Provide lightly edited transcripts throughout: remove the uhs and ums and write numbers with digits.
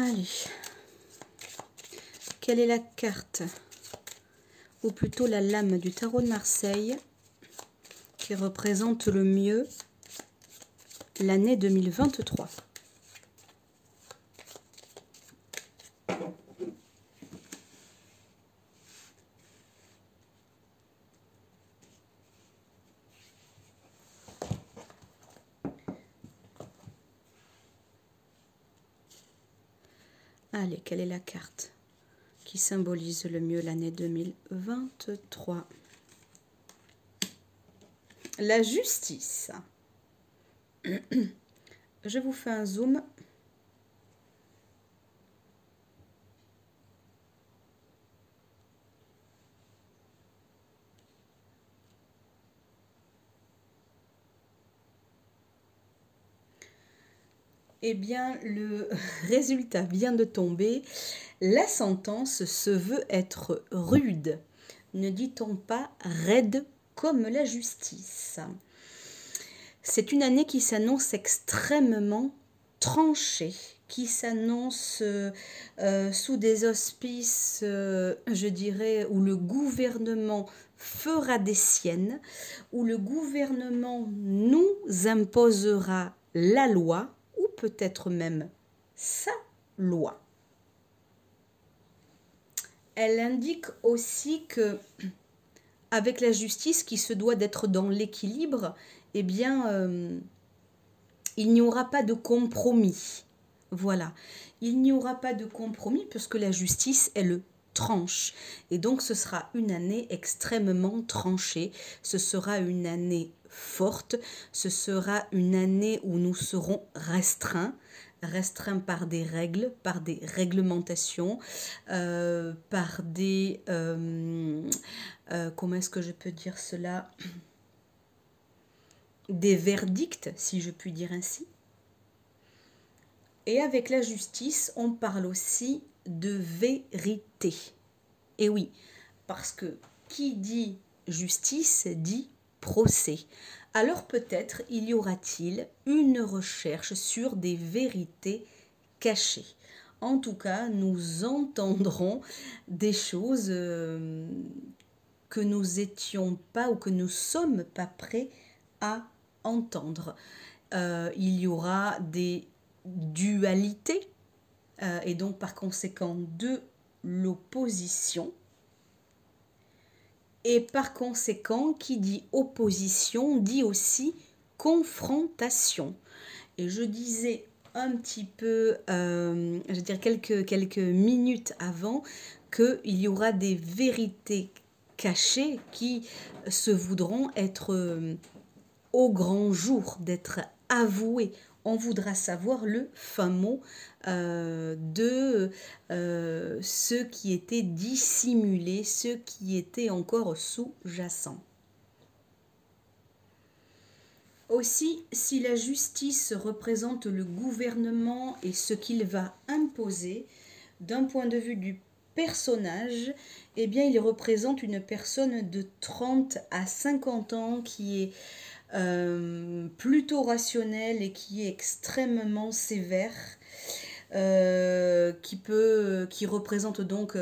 Allez, quelle est la carte, ou plutôt la lame du tarot de Marseille, qui représente le mieux l'année 2023? Allez, quelle est la carte qui symbolise le mieux l'année 2023? La justice. Je vous fais un zoom. Eh bien, le résultat vient de tomber. La sentence se veut être rude. Ne dit-on pas raide comme la justice? C'est une année qui s'annonce extrêmement tranchée, qui s'annonce sous des auspices, je dirais, où le gouvernement fera des siennes, où le gouvernement nous imposera la loi, ou peut-être même sa loi. Elle indique aussi que, avec la justice qui se doit d'être dans l'équilibre, eh bien, il n'y aura pas de compromis. Voilà, il n'y aura pas de compromis puisque la justice, elle tranche. Et donc, ce sera une année extrêmement tranchée. Ce sera une année forte. Ce sera une année où nous serons restreints par des règles, par des réglementations, par des... comment est-ce que je peux dire cela? Des verdicts, si je puis dire ainsi. Et avec la justice, on parle aussi de vérité. Et oui, parce que qui dit justice dit procès. Alors peut-être y aura-t-il une recherche sur des vérités cachées. En tout cas, nous entendrons des choses que nous étions pas ou que nous sommes pas prêts à entendre. Il y aura des dualités et donc par conséquent de l'opposition. Et par conséquent, qui dit opposition dit aussi confrontation. Et je disais un petit peu, je veux dire quelques minutes avant, qu'il y aura des vérités cachées qui se voudront être au grand jour, d'être avouées. On voudra savoir le fin mot de ce qui était dissimulé, ce qui était encore sous-jacent. Aussi, si la justice représente le gouvernement et ce qu'il va imposer, d'un point de vue du personnage, eh bien, il représente une personne de 30 à 50 ans qui est plutôt rationnel et qui est extrêmement sévère, qui représente donc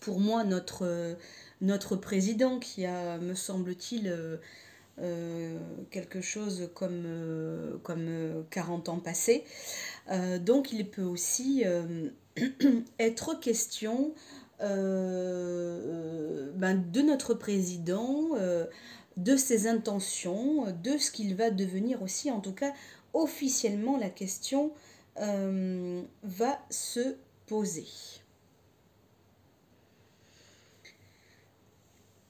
pour moi notre président qui a, me semble-t-il, quelque chose comme 40 ans passés. Donc il peut aussi être question de notre président, de ses intentions, de ce qu'il va devenir aussi. En tout cas, officiellement, la question va se poser.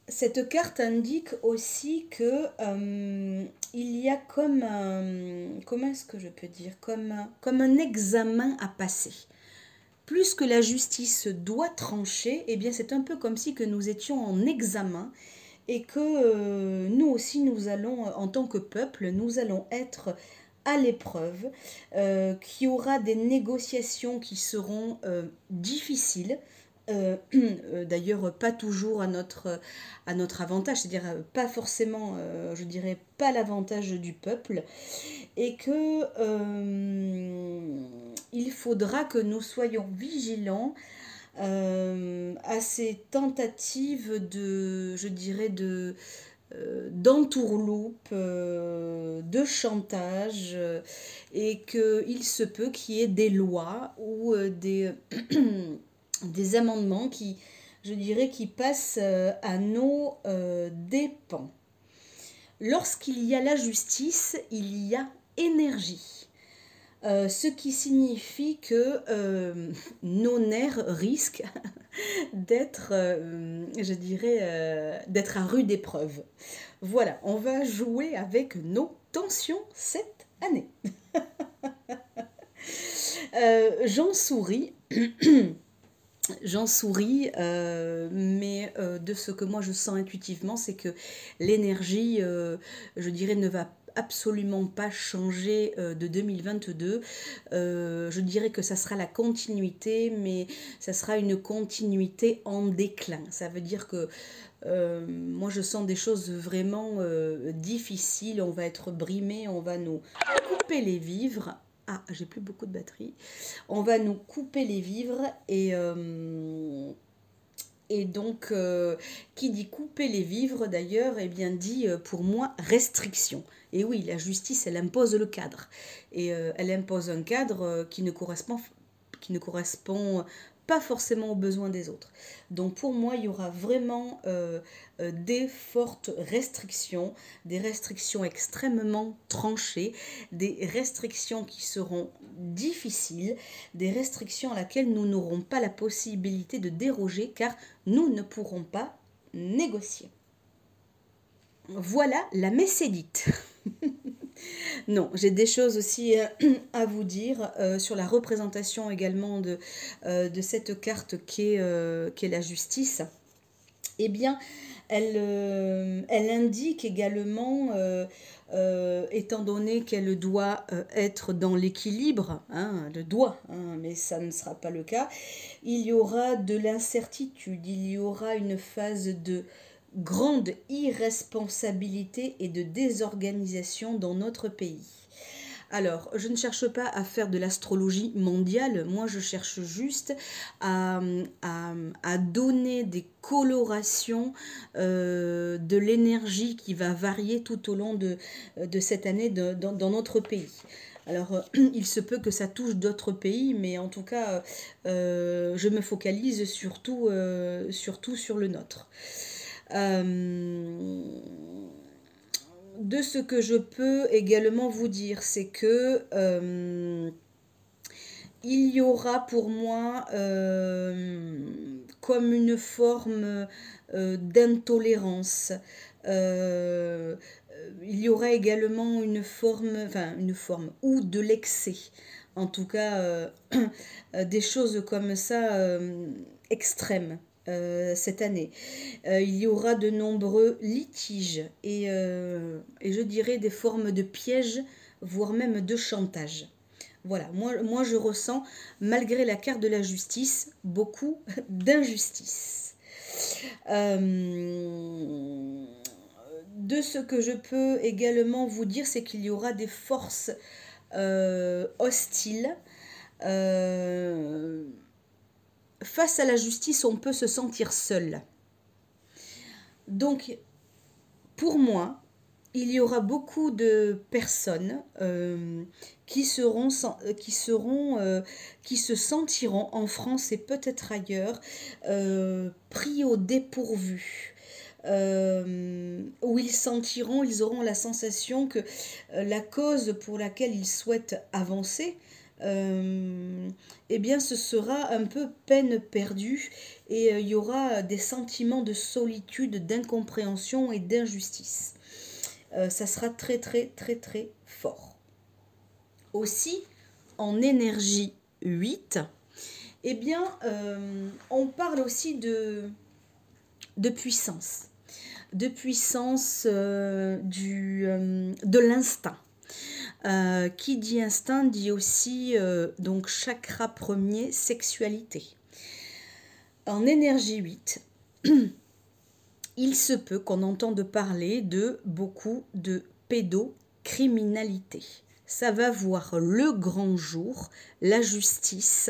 Cette carte indique aussi que il y a comme comment est-ce que je peux dire, comme un examen à passer. Plus que la justice doit trancher, eh bien c'est un peu comme si que nous étions en examen et que nous aussi nous allons, en tant que peuple, nous allons être à l'épreuve, qu'il y aura des négociations qui seront difficiles, d'ailleurs pas toujours à notre avantage, c'est-à-dire pas forcément, je dirais pas l'avantage du peuple, et que il faudra que nous soyons vigilants à ces tentatives de, je dirais, d'entourloupe, de chantage, et qu'il se peut qu'il y ait des lois ou des amendements qui, je dirais, qui passent à nos dépens. Lorsqu'il y a la justice, il y a énergie. Ce qui signifie que nos nerfs risquent d'être, je dirais, d'être à rude épreuve. Voilà, on va jouer avec nos tensions cette année. J'en souris. J'en souris, mais de ce que moi je sens intuitivement, c'est que l'énergie, je dirais, ne va absolument pas changer de 2022. Je dirais que ça sera la continuité, mais ça sera une continuité en déclin. Ça veut dire que moi je sens des choses vraiment difficiles, on va être brimé, on va nous couper les vivres. Ah, j'ai plus beaucoup de batterie. On va nous couper les vivres et donc, qui dit couper les vivres d'ailleurs, eh bien dit pour moi restriction. Et oui, la justice, elle impose le cadre. Et elle impose un cadre qui ne correspond pas forcément aux besoins des autres. Donc pour moi, il y aura vraiment des fortes restrictions, des restrictions extrêmement tranchées, des restrictions qui seront difficiles, des restrictions à laquelle nous n'aurons pas la possibilité de déroger car nous ne pourrons pas négocier. Voilà, la messe est dite. Non, j'ai des choses aussi à vous dire sur la représentation également de cette carte qu'est la justice. Eh bien, elle indique également, étant donné qu'elle doit être dans l'équilibre, hein, elle doit, hein, mais ça ne sera pas le cas, il y aura de l'incertitude, il y aura une phase de grande irresponsabilité et de désorganisation dans notre pays. Alors, je ne cherche pas à faire de l'astrologie mondiale, moi je cherche juste à donner des colorations de l'énergie qui va varier tout au long de cette année dans notre pays. Alors, il se peut que ça touche d'autres pays, mais en tout cas, je me focalise surtout sur le nôtre. De ce que je peux également vous dire, c'est que il y aura pour moi comme une forme d'intolérance. Il y aura également une forme ou de l'excès. En tout cas, des choses comme ça extrêmes. Cette année. Il y aura de nombreux litiges et je dirais des formes de pièges, voire même de chantage. Voilà, moi je ressens, malgré la carte de la justice, beaucoup d'injustice. De ce que je peux également vous dire, c'est qu'il y aura des forces hostiles. Face à la justice, on peut se sentir seul. Donc, pour moi, il y aura beaucoup de personnes qui se sentiront en France et peut-être ailleurs pris au dépourvu. Où ils auront la sensation que la cause pour laquelle ils souhaitent avancer, eh bien ce sera un peu peine perdue et il y aura des sentiments de solitude, d'incompréhension et d'injustice. Ça sera très très très très fort. Aussi, en énergie 8, eh bien, on parle aussi de puissance. De puissance de l'instinct. Qui dit instinct dit aussi donc chakra premier, sexualité. En énergie 8, il se peut qu'on entende parler de beaucoup de pédocriminalité. ça va voir le grand jour, la justice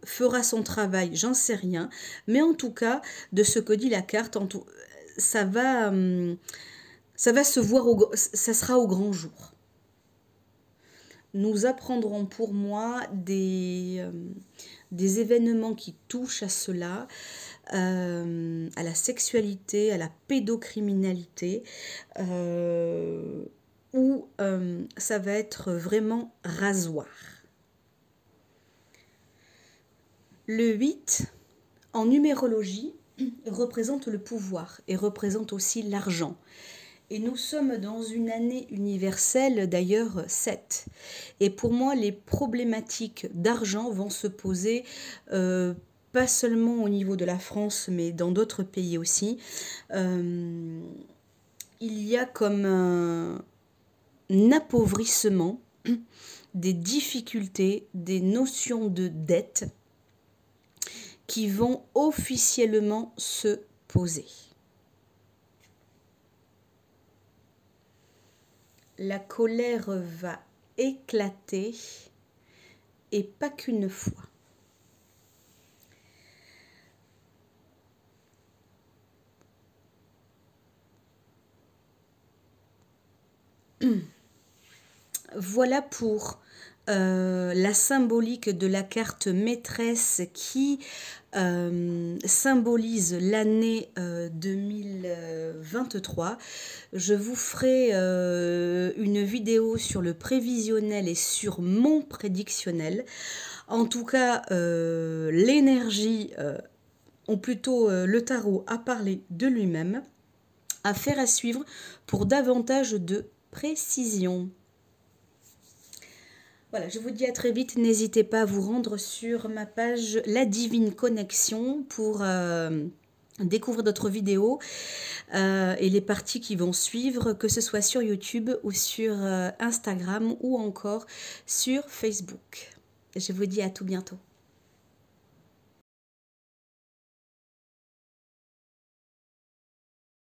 fera son travail, j'en sais rien, mais en tout cas, de ce que dit la carte, ça va se voir, ça sera au grand jour. Nous apprendrons pour moi des événements qui touchent à cela, à la sexualité, à la pédocriminalité, où ça va être vraiment rasoir. Le 8, en numérologie, représente le pouvoir et représente aussi l'argent. Et nous sommes dans une année universelle, d'ailleurs 7. Et pour moi, les problématiques d'argent vont se poser pas seulement au niveau de la France, mais dans d'autres pays aussi. Il y a comme un appauvrissement des difficultés, des notions de dette qui vont officiellement se poser. La colère va éclater, et pas qu'une fois. Voilà pour la symbolique de la carte maîtresse qui symbolise l'année 2023. Je vous ferai une vidéo sur le prévisionnel et sur mon prédictionnel. En tout cas, l'énergie, ou plutôt le tarot, a parlé de lui-même. Affaire à suivre pour davantage de précision. Voilà, je vous dis à très vite. N'hésitez pas à vous rendre sur ma page La Divine Connexion pour découvrir d'autres vidéos et les parties qui vont suivre, que ce soit sur YouTube ou sur Instagram ou encore sur Facebook. Je vous dis à tout bientôt.